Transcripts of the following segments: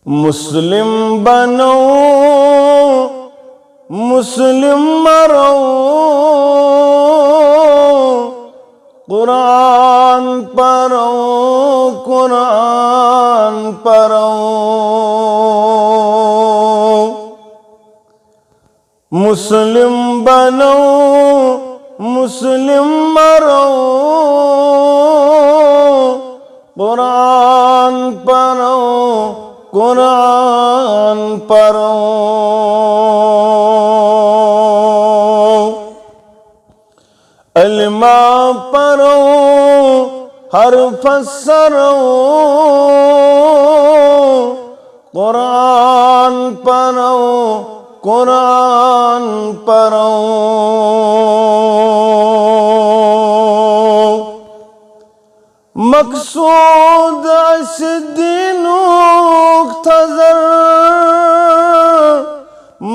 मुस्लिम बनो मुस्लिम मरो, कुरान पढ़ो कुरान पढ़ो। मुस्लिम बनो मुस्लिम मरो, कुरान पढ़ो कुरान पढ़ो। इल्मा पढ़ो हर्फ सरो, कुरान पढ़ो कुरान पढ़ो। मकसूद अस दीनुक तज़र,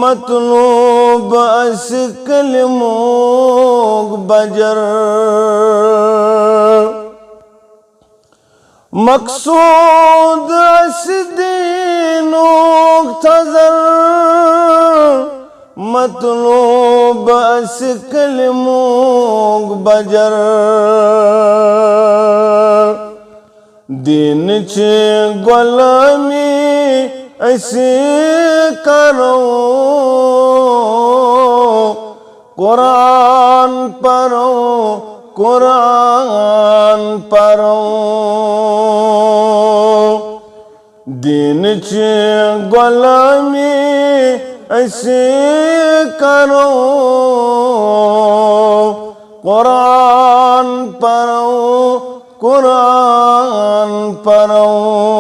मतलूब अस कलिमुक बजर। मकसूद अस दीनुक तज़र, मतलूब अस कलिमुक बजर। दीन चे गुलामी ऐसे करो, कुरान पढ़ो कुरान पढ़ो। दीन चे गुलामी ऐसे करो, कुरान पढ़ो कुरान पढ़ो।